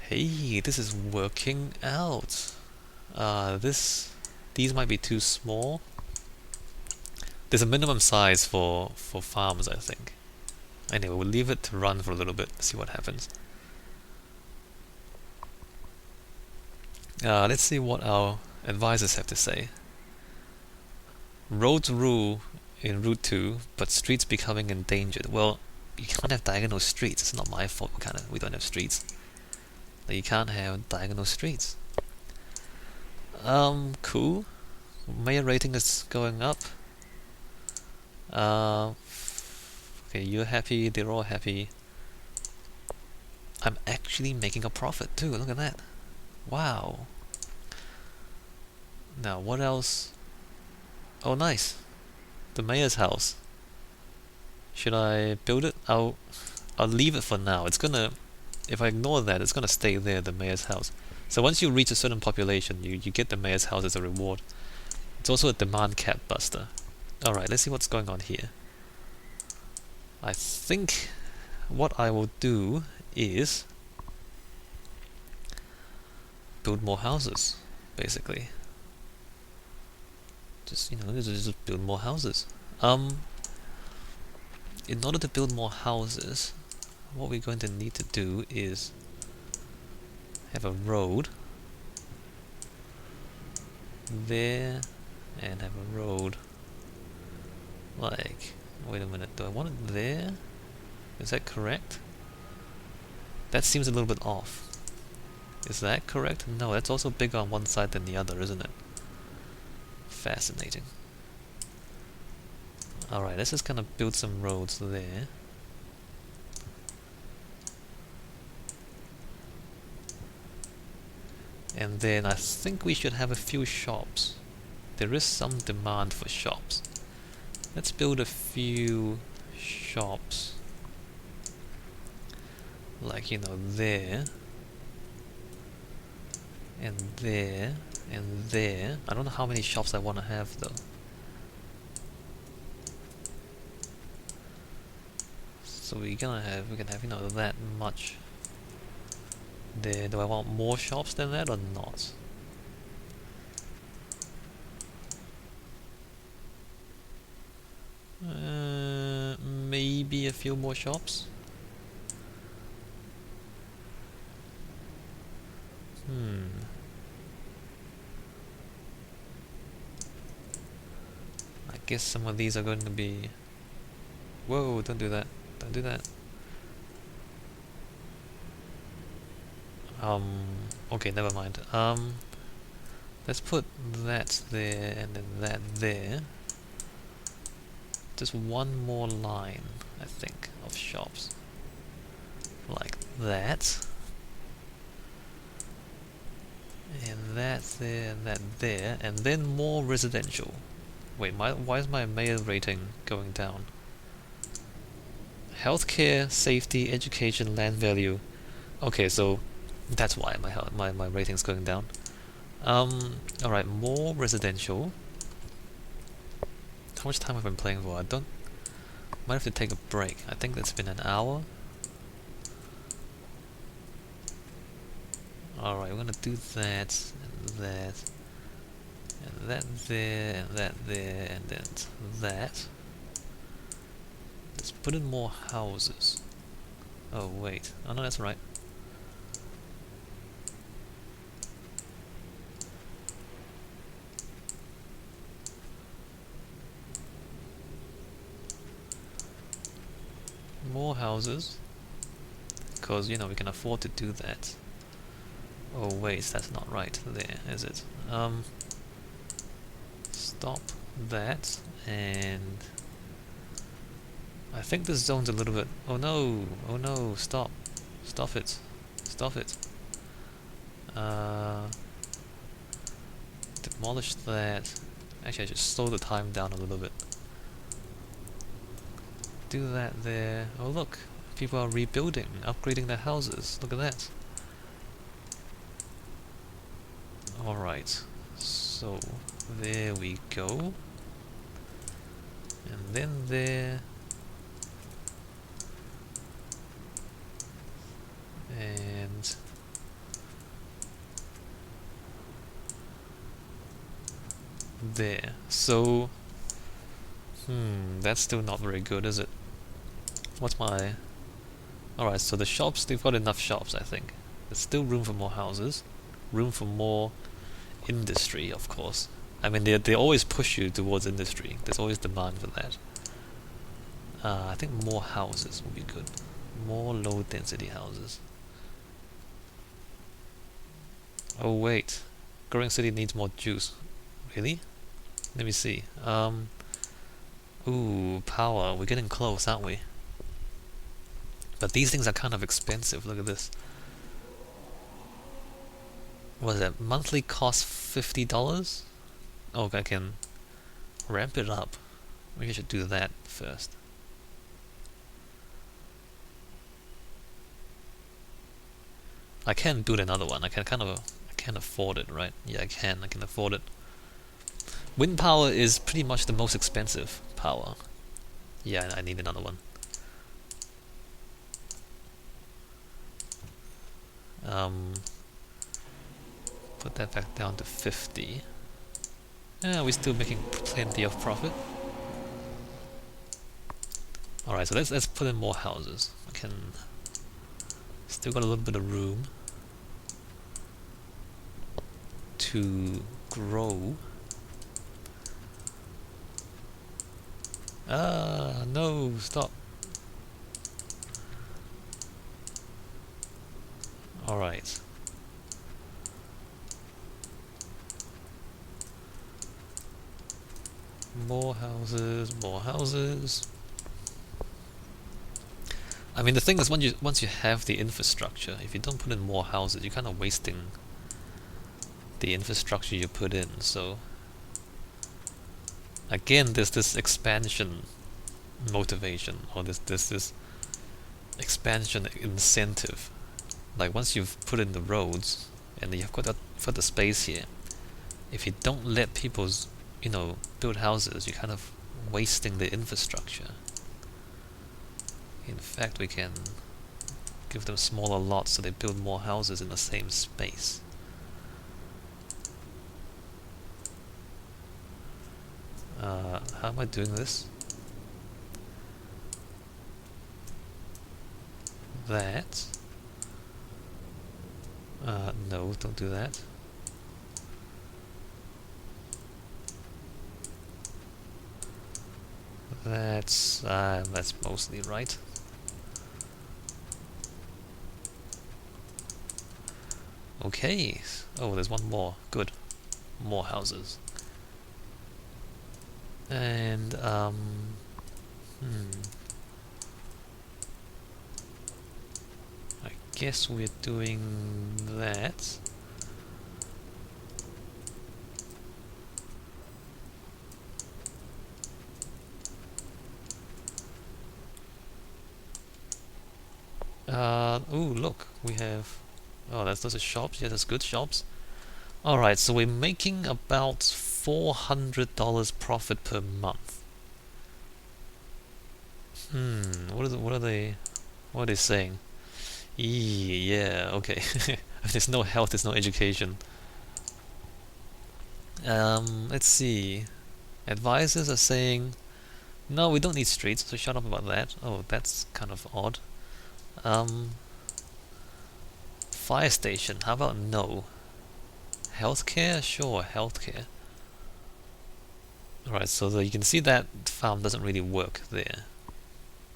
Hey, this is working out. These might be too small. There's a minimum size for farms, I think. Anyway, we'll leave it to run for a little bit, see what happens. Let's see what our advisors have to say. Roads rule in Route 2, but streets becoming endangered. Well, you can't have diagonal streets. It's not my fault we don't have streets. You can't have diagonal streets. Cool. Mayor rating is going up. Okay, you're happy, they're all happy. I'm actually making a profit too, look at that. Wow. Now, what else? Oh, nice. The mayor's house. Should I build it? I'll leave it for now. If I ignore that, it's gonna stay there, the mayor's house. So once you reach a certain population, you get the mayor's house as a reward. It's also a demand cap buster. Alright, let's see what's going on here. I think what I will do is build more houses, basically. Just build more houses. In order to build more houses, what we're going to need to do is have a road there and have a road like, wait a minute, do I want it there? Is that correct? That seems a little bit off. Is that correct? No, that's also bigger on one side than the other, isn't it? Fascinating. Alright, let's just kind of build some roads there. And then I think we should have a few shops. There is some demand for shops. Let's build a few shops. Like, there. And there. And there. I don't know how many shops I want to have though. So we can have that much there. Do I want more shops than that or not? Maybe a few more shops. I guess some of these are going to be... Whoa, don't do that. Don't do that. Okay, never mind. Let's put that there and then that there. Just one more line, I think, of shops. Like that. And that there and that there. And then more residential. Wait, why is my mayor rating going down? Healthcare, safety, education, land value. Okay, so that's why my rating's going down. Alright, more residential. How much time have I been playing for? Might have to take a break. I think that's been an hour. Alright, we're gonna do that, and that, and that there, and that there, and then that. Let's put in more houses. Oh wait, oh no, that's right. More houses, because we can afford to do that. Oh wait, that's not right there, is it? Stop that, and I think this zone's a little bit... Oh no, stop it, stop it. Demolish that. Actually, I should slow the time down a little bit. Do that there. Oh look, people are rebuilding, upgrading their houses. Look at that. Alright, so there we go. And then there. And there. So, that's still not very good, is it? What's my... Alright, so the shops, they've got enough shops, I think. There's still room for more houses. Room for more industry, of course. I mean, they always push you towards industry. There's always demand for that. I think more houses would be good. More low-density houses. Oh wait, growing city needs more juice. Really? Let me see. Ooh, power. We're getting close, aren't we? But these things are kind of expensive. Look at this. What is that? Monthly cost $50? Oh, I can ramp it up. Maybe I should do that first. I can build another one. I can afford it, right? Yeah, I can afford it. Wind power is pretty much the most expensive power. Yeah, I need another one. Put that back down to 50. Yeah, we're still making plenty of profit. Alright, so let's put in more houses. I can still got a little bit of room to grow. Ah, no, stop. Alright. More houses, more houses. I mean, the thing is, once you have the infrastructure, if you don't put in more houses, you're kind of wasting the infrastructure you put in. So again, there's this expansion motivation, or this expansion incentive. Like once you've put in the roads and you've got the space here, if you don't let people's build houses, you're kind of wasting the infrastructure. In fact, we can give them smaller lots so they build more houses in the same space. How am I doing this? That. No, don't do that. That's mostly right. Okay. Oh, there's one more. Good. More houses. And I guess we're doing that. Ooh, look, we have... Oh, those are shops. Yeah, that's good shops. Alright, so we're making about $400 profit per month. What are they saying? Yeah, okay. If there's no health, there's no education. Let's see. Advisors are saying, no, we don't need streets, so shut up about that. Oh, that's kind of odd. Fire station, how about no? Healthcare? Sure, healthcare. Alright, so you can see that farm doesn't really work there.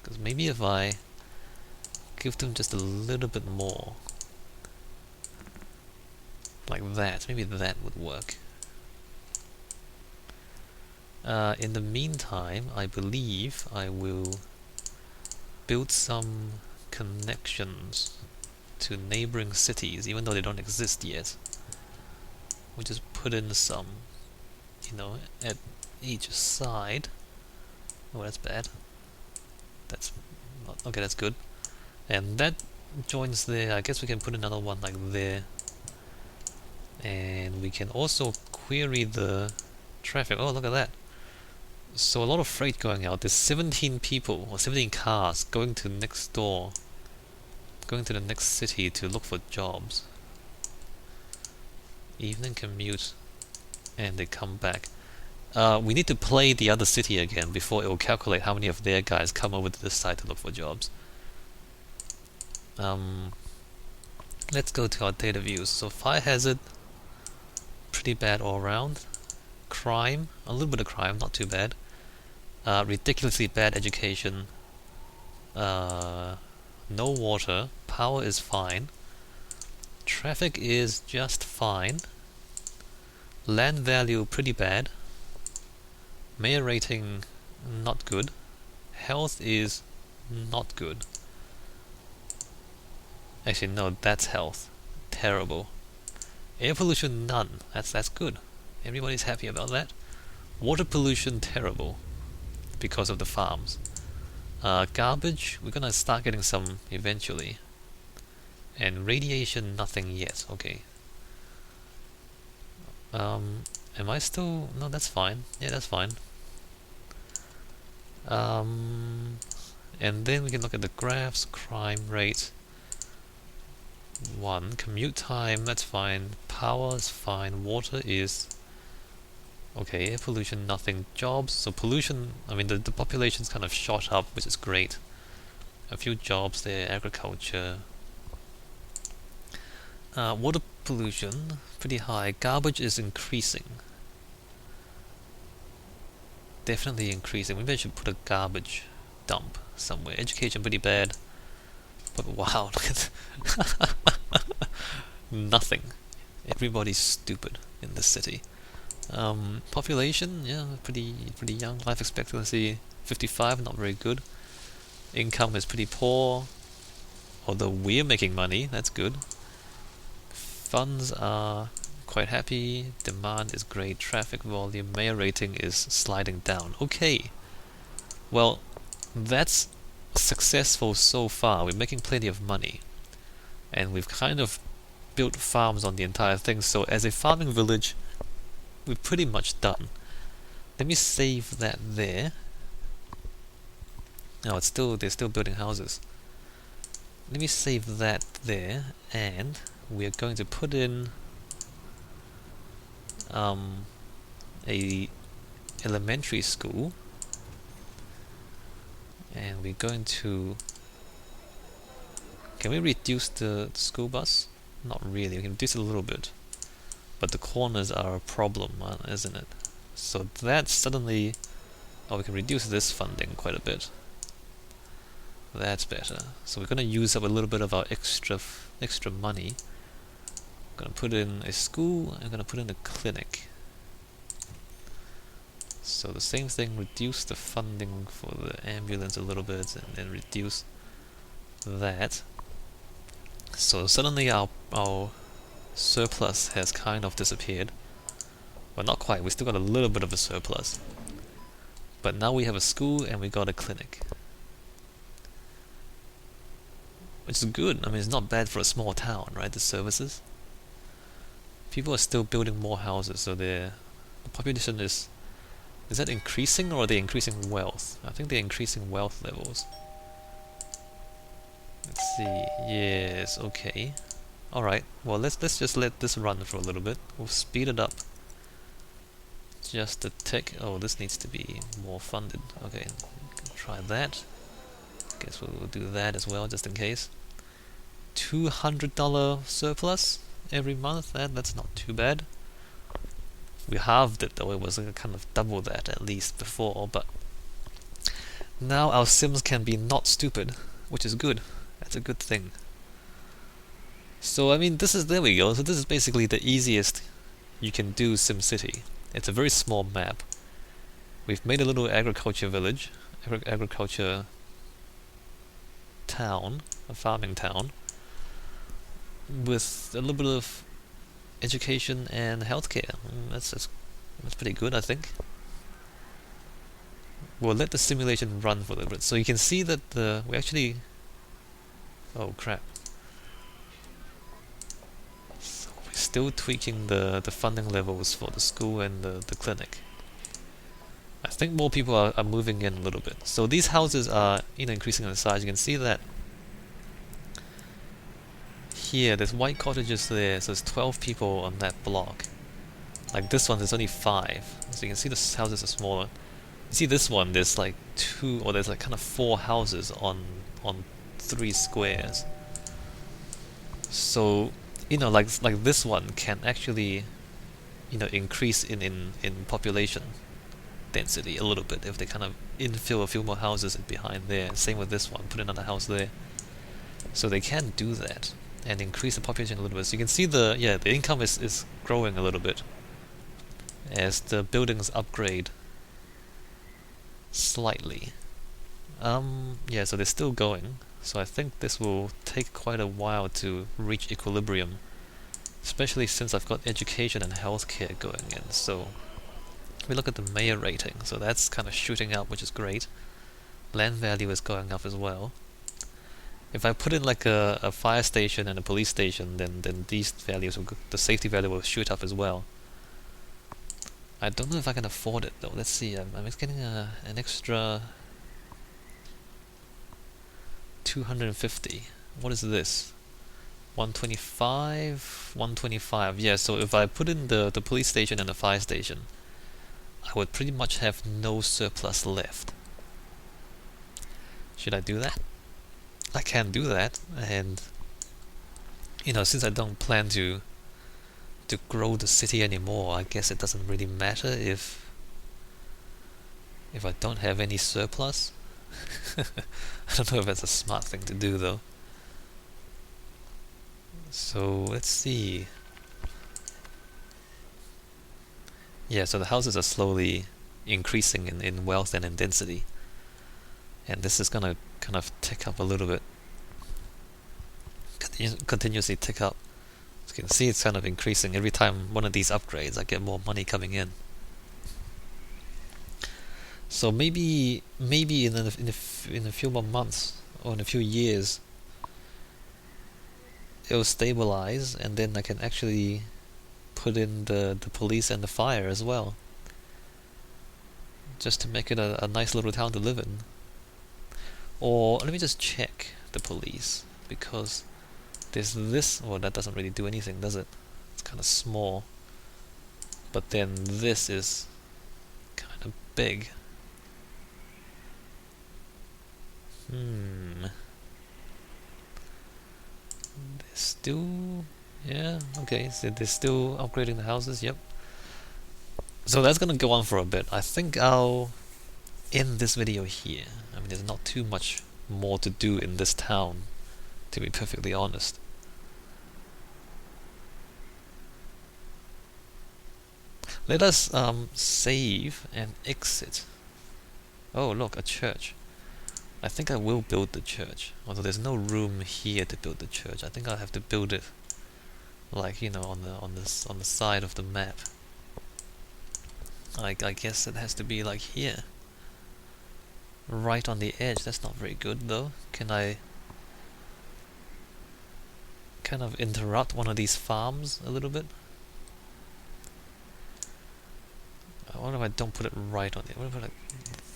Because maybe if I give them just a little bit more, like that, maybe that would work. In the meantime, I believe I will build some connections to neighboring cities, even though they don't exist yet. We'll just put in some, at each side. Oh, that's bad. That's not... Okay, that's good. And that joins there. I guess we can put another one like there. And we can also query the traffic. Oh, look at that. So a lot of freight going out. There's 17 people, or 17 cars going to next door, going to the next city to look for jobs. Evening commute, and they come back. We need to play the other city again before it will calculate how many of their guys come over to this side to look for jobs. Let's go to our data views. So fire hazard, pretty bad all around. Crime, a little bit of crime, not too bad. Ridiculously bad education. No water. Power is fine. Traffic is just fine. Land value pretty bad. Mayor rating not good. Health is not good. Actually no, that's health. Terrible. Air pollution none. That's good. Everybody's happy about that. Water pollution terrible because of the farms. Garbage, we're gonna start getting some eventually. And radiation nothing yet. Okay. Am I still... No, that's fine. Yeah, that's fine. And then we can look at the graphs. Crime rate 1. Commute time, that's fine. Power is fine. Water is... okay, air pollution, nothing. Jobs, so pollution, I mean the population's kind of shot up, which is great. A few jobs there, agriculture. Water pollution, pretty high. Garbage is increasing. Definitely increasing. Maybe I should put a garbage dump somewhere. Education pretty bad. But wow, look at nothing. Everybody's stupid in this city. Population, yeah, pretty young. Life expectancy 55, not very good. Income is pretty poor. Although we're making money, that's good. Funds are quite happy. Demand is great. Traffic volume, mayor rating is sliding down. Okay. Well, that's successful so far. We're making plenty of money. And we've kind of built farms on the entire thing. So as a farming village, we're pretty much done. Let me save that there. No, it's still, they're still building houses. Let me save that there, and we're going to put in a elementary school, and we're going to... Can we reduce the school bus? Not really, we can reduce it a little bit. But the corners are a problem, isn't it? So that suddenly... Oh, we can reduce this funding quite a bit. That's better. So we're going to use up a little bit of our extra money. I'm going to put in a school, I'm going to put in a clinic. So the same thing, reduce the funding for the ambulance a little bit, and then reduce that. So suddenly our surplus has kind of disappeared. Well, not quite, we still got a little bit of a surplus. But now we have a school and we got a clinic. Which is good. I mean, it's not bad for a small town, right? The services. People are still building more houses, so the population is that increasing, or are they increasing wealth? I think they're increasing wealth levels. Let's see. Yes, okay. Alright, well let's just let this run for a little bit. We'll speed it up just a tick. Oh, this needs to be more funded. Okay, try that. Guess we'll do that as well, just in case. $200 surplus every month. That's not too bad. We halved it though. It was kind of double that at least before, but now our Sims can be not stupid, which is good. That's a good thing. So I mean, there we go. So this is basically the easiest you can do SimCity. It's a very small map. We've made a little agriculture village, agriculture town, a farming town, with a little bit of education and healthcare. That's pretty good, I think. We'll let the simulation run for a little bit, so you can see that we actually... Oh crap. So we're still tweaking the funding levels for the school and the clinic. I think more people are moving in a little bit. So these houses are increasing in size. You can see that here, there's white cottages there, so there's 12 people on that block. Like this one, there's only 5. So you can see the houses are smaller. You see this one, there's like 2, or there's like kind of 4 houses on 3 squares. So, like this one can actually, increase in population density a little bit if they kind of infill a few more houses behind there. Same with this one, put another house there. So they can do that and increase the population a little bit. So you can see the income is growing a little bit as the buildings upgrade slightly. So they're still going. So I think this will take quite a while to reach equilibrium, especially since I've got education and healthcare going in. So we look at the mayor rating. So that's kind of shooting up, which is great. Land value is going up as well. If I put in like a fire station and a police station, then these values the safety value will shoot up as well. I don't know if I can afford it though. Let's see. I'm getting an extra 250. What is this? 125, 125. Yeah, so if I put in the police station and the fire station, I would pretty much have no surplus left. Should I do that? I can do that, and since I don't plan to grow the city anymore, I guess it doesn't really matter if I don't have any surplus. I don't know if that's a smart thing to do though. So let's see. Yeah, so the houses are slowly increasing in wealth and in density. And this is gonna kind of tick up a little bit. Continuously tick up. As you can see, it's kind of increasing. Every time one of these upgrades, I get more money coming in. So maybe in a few more months or in a few years, it'll stabilize, and then I can actually put in the police and the fire as well, just to make it a nice little town to live in. Or let me just check the police, because there's this. Well, that doesn't really do anything, does it? It's kind of small. But then this is kind of big. They're still... Yeah, okay, so they're still upgrading the houses, yep. So that's gonna go on for a bit. I think I'll end this video here. I mean, there's not too much more to do in this town, to be perfectly honest. Let us save and exit. Oh, look, a church. I think I will build the church, although there's no room here to build the church. I think I'll have to build it, like, on the side of the map. I guess it has to be like here, right on the edge. That's not very good though. Can I kind of interrupt one of these farms a little bit? I wonder if I don't put it right on it. What if I put it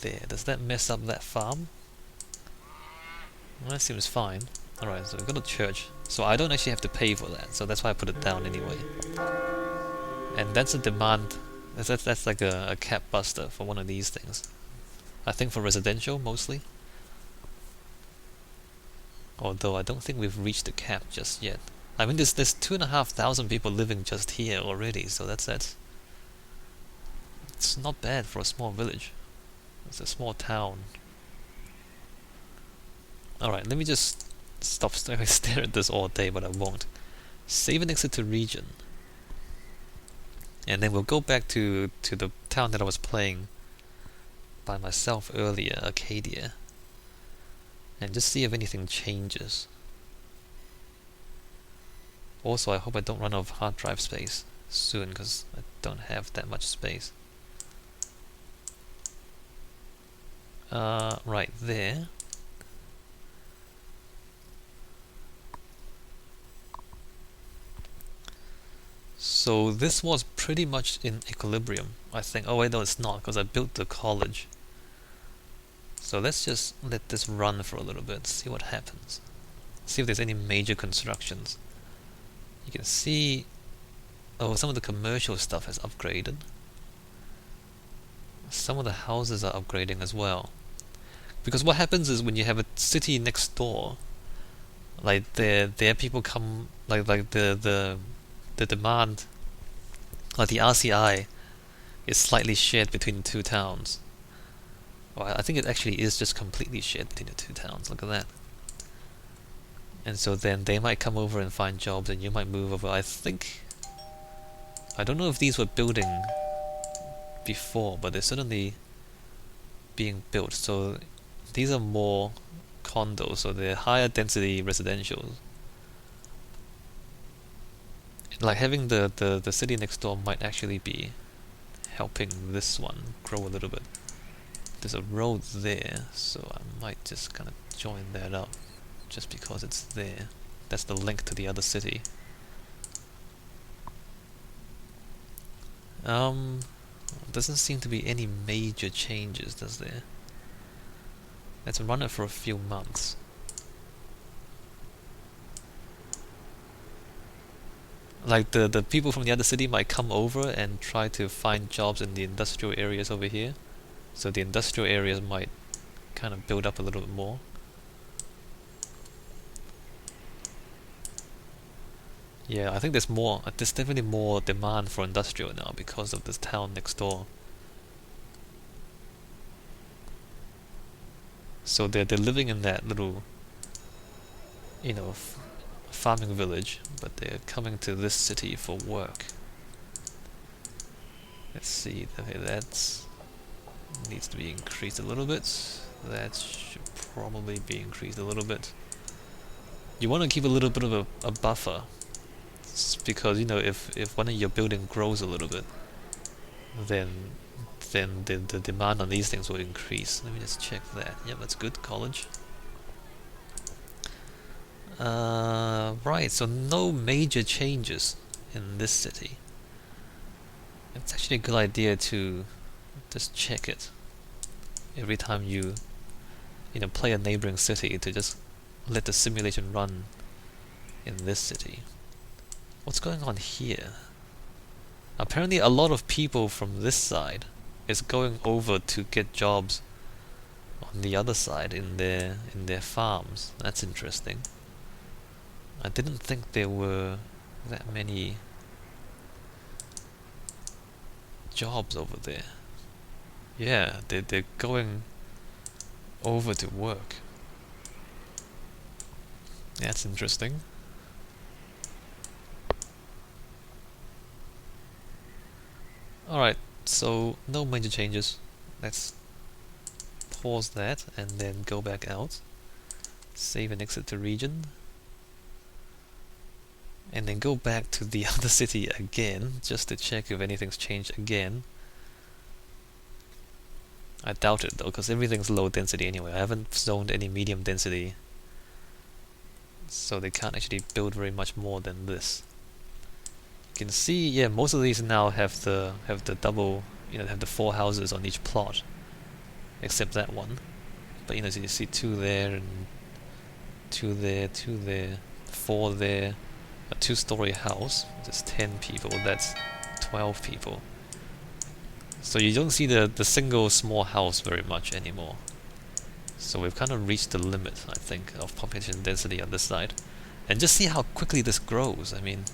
there? Does that mess up that farm? Well, that seems fine. Alright, so we've got a church. So I don't actually have to pay for that, so that's why I put it down anyway. And that's a demand. That's like a cap buster for one of these things. I think for residential mostly. Although I don't think we've reached the cap just yet. I mean, there's 2,500 people living just here already, so that's it's not bad for a small village. It's a small town. Alright, let me just stop stare at this all day, but I won't. Save and exit to region. And then we'll go back to the town that I was playing by myself earlier, Arcadia. And just see if anything changes. Also, I hope I don't run out of hard drive space soon, because I don't have that much space. Right there. So this was pretty much in equilibrium, I think. Oh wait, no, it's not, because I built the college. So let's just let this run for a little bit, see what happens. See if there's any major constructions. You can see Oh, some of the commercial stuff has upgraded. Some of the houses are upgrading as well. Because what happens is when you have a city next door, like there people come like the demand, like the RCI is slightly shared between the two towns. Well, I think it actually is just completely shared between the two towns. Look at that. And so then they might come over and find jobs, and you might move over. I don't know if these were building before, but they're certainly being built. So these are more condos, so they're higher density residential. Like having the city next door might actually be helping this one grow a little bit. There's a road there, so I might just kind of join that up just because it's there. That's the link to the other city. Doesn't seem to be any major changes, does there? Let's run it for a few months. Like the people from the other city might come over and try to find jobs in the industrial areas over here. So the industrial areas might kind of build up a little bit more. Yeah, I think there's definitely more demand for industrial now because of this town next door. So they're living in that little, farming village, but they're coming to this city for work. Let's see, okay, that needs to be increased a little bit. That should probably be increased a little bit. You want to keep a little bit of a buffer, because if one of your building grows a little bit, then the demand on these things will increase. Let me just check that. Yeah, that's good. College. Right, so no major changes in this city. It's actually a good idea to just check it every time you play a neighboring city, to just let the simulation run in this city. What's going on here? Apparently a lot of people from this side is going over to get jobs on the other side in their farms. That's interesting. I didn't think there were that many jobs over there. Yeah, they're going over to work. That's interesting. Alright, so no major changes. Let's pause that and then go back out. Save and exit to region. And then go back to the other city again, just to check if anything's changed again. I doubt it though, because everything's low density anyway. I haven't zoned any medium density, so they can't actually build very much more than this. You can see, yeah, most of these now have the double, have the 4 houses on each plot, except that one. But so you see 2 there and 2 there, 2 there, 4 there. A 2-story house, that's 10 people, that's 12 people. So you don't see the single small house very much anymore. So we've kind of reached the limit, I think, of population density on this side. And just see how quickly this grows. I mean,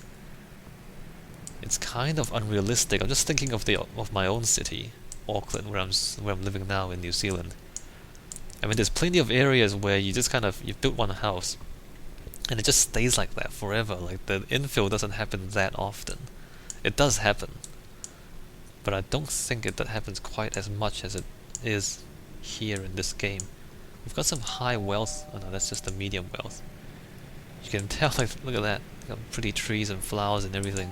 it's kind of unrealistic. I'm just thinking of my own city, Auckland, where I'm living now in New Zealand. I mean, there's plenty of areas where you've built one house, and it just stays like that forever. Like, the infill doesn't happen that often. It does happen, but I don't think that happens quite as much as it is here in this game. We've got some high wealth. Oh no, that's just the medium wealth. You can tell, like, look at that. Got pretty trees and flowers and everything.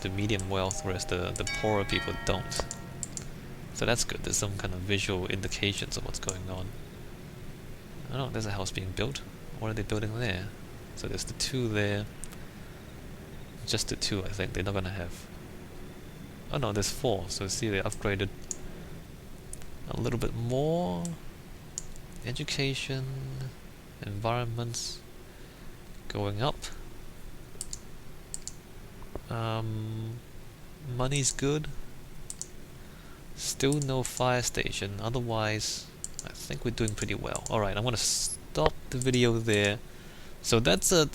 The medium wealth, whereas the poorer people don't. So that's good. There's some kind of visual indications of what's going on. I don't know, there's a house being built. What are they building there? So there's the 2 there. Just the 2, I think. They're not gonna have... Oh no, there's 4. So see, they upgraded a little bit more. Education, environments, going up. Money's good. Still no fire station. Otherwise, I think we're doing pretty well. All right, I'm gonna stop the video there. So that's a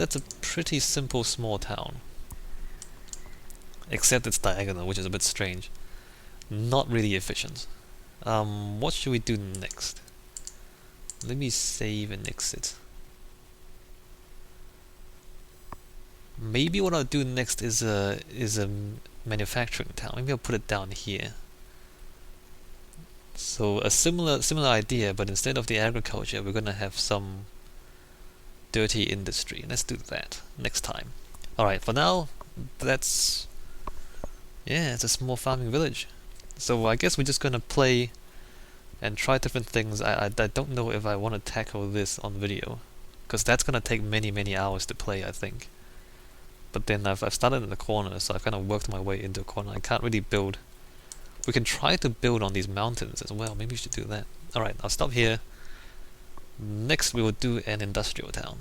pretty simple small town, except it's diagonal, which is a bit strange. Not really efficient. What should we do next? Let me save and exit. Maybe what I'll do next is a manufacturing town. Maybe I'll put it down here. So a similar idea, but instead of the agriculture, we're gonna have some dirty industry. Let's do that next time. All right, for now, that's yeah, it's a small farming village. So I guess we're just gonna play and try different things. I don't know if I want to tackle this on video, because that's gonna take many hours to play, I think. But then I've started in the corner, so I've kind of worked my way into a corner. I can't really build. We can try to build on these mountains as well. Maybe we should do that. Alright, I'll stop here. Next we will do an industrial town.